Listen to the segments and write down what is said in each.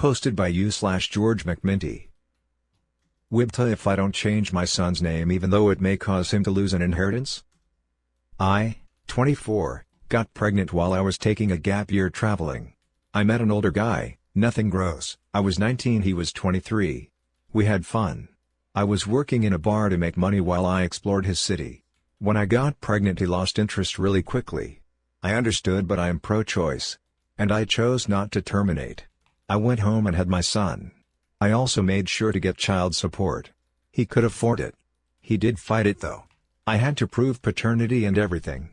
Hosted by you/George McMinty. WIBTA If I don't change my son's name even though it may cause him to lose an inheritance? I, 24, got pregnant while I was taking a gap year traveling. I met an older guy, nothing gross. I was 19, he was 23. We had fun. I was working in a bar to make money while I explored his city. When I got pregnant he lost interest really quickly. I understood, but I am pro-choice. And I chose not to terminate. I went home and had my son. I also made sure to get child support. He could afford it. He did fight it though. I had to prove paternity and everything.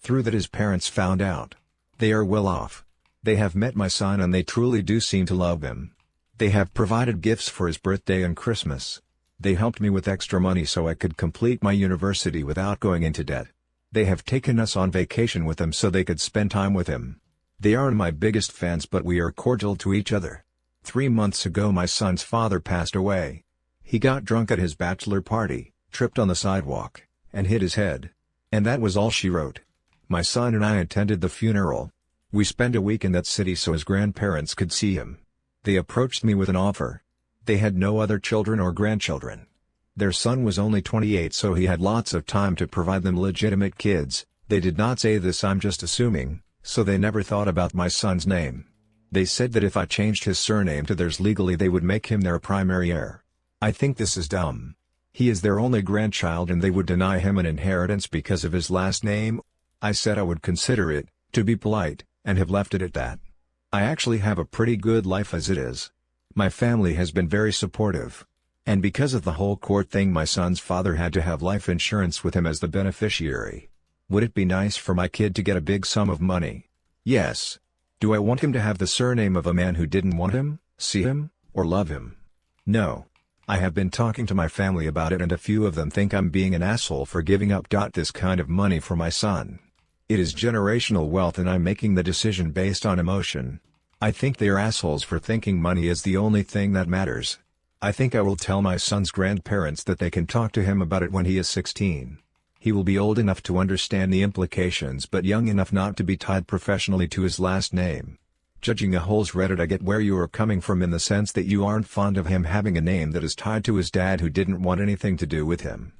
Through that his parents found out. They are well off. They have met my son and they truly do seem to love him. They have provided gifts for his birthday and Christmas. They helped me with extra money so I could complete my university without going into debt. They have taken us on vacation with them so they could spend time with him. They aren't my biggest fans, but we are cordial to each other. 3 months ago my son's father passed away. He got drunk at his bachelor party, tripped on the sidewalk, and hit his head. And that was all she wrote. My son and I attended the funeral. We spent a week in that city so his grandparents could see him. They approached me with an offer. They had no other children or grandchildren. Their son was only 28, so he had lots of time to provide them legitimate kids. They did not say this, I'm just assuming, so they never thought about my son's name. They said that if I changed his surname to theirs legally they would make him their primary heir. I think this is dumb. He is their only grandchild and they would deny him an inheritance because of his last name? I said I would consider it, to be polite, and have left it at that. I actually have a pretty good life as it is. My family has been very supportive. And because of the whole court thing my son's father had to have life insurance with him as the beneficiary. Would it be nice for my kid to get a big sum of money? Yes. Do I want him to have the surname of a man who didn't want him, see him, or love him? No. I have been talking to my family about it and a few of them think I'm being an asshole for giving up this kind of money for my son. It is generational wealth and I'm making the decision based on emotion. I think they are assholes for thinking money is the only thing that matters. I think I will tell my son's grandparents that they can talk to him about it when he is 16. He will be old enough to understand the implications but young enough not to be tied professionally to his last name. Judging a hole's Reddit, I get where you are coming from in the sense that you aren't fond of him having a name that is tied to his dad who didn't want anything to do with him.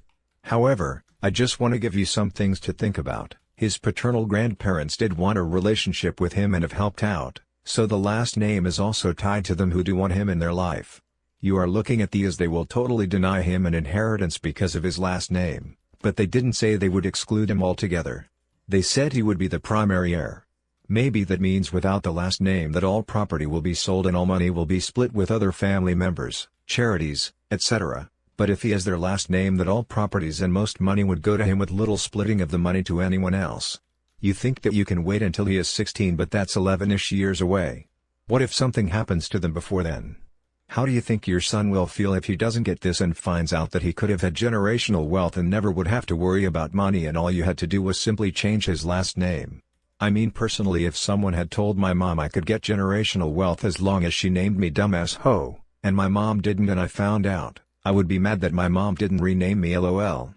However, I just want to give you some things to think about. His paternal grandparents did want a relationship with him and have helped out, so the last name is also tied to them who do want him in their life. You are looking at as they will totally deny him an inheritance because of his last name. But they didn't say they would exclude him altogether. They said he would be the primary heir. Maybe that means without the last name that all property will be sold and all money will be split with other family members, charities, etc. But if he has their last name that all properties and most money would go to him with little splitting of the money to anyone else. You think that you can wait until he is 16, but that's 11-ish years away. What if something happens to them before then? How do you think your son will feel if he doesn't get this and finds out that he could have had generational wealth and never would have to worry about money and all you had to do was simply change his last name? I mean, personally, if someone had told my mom I could get generational wealth as long as she named me dumbass ho, and my mom didn't and I found out, I would be mad that my mom didn't rename me LOL.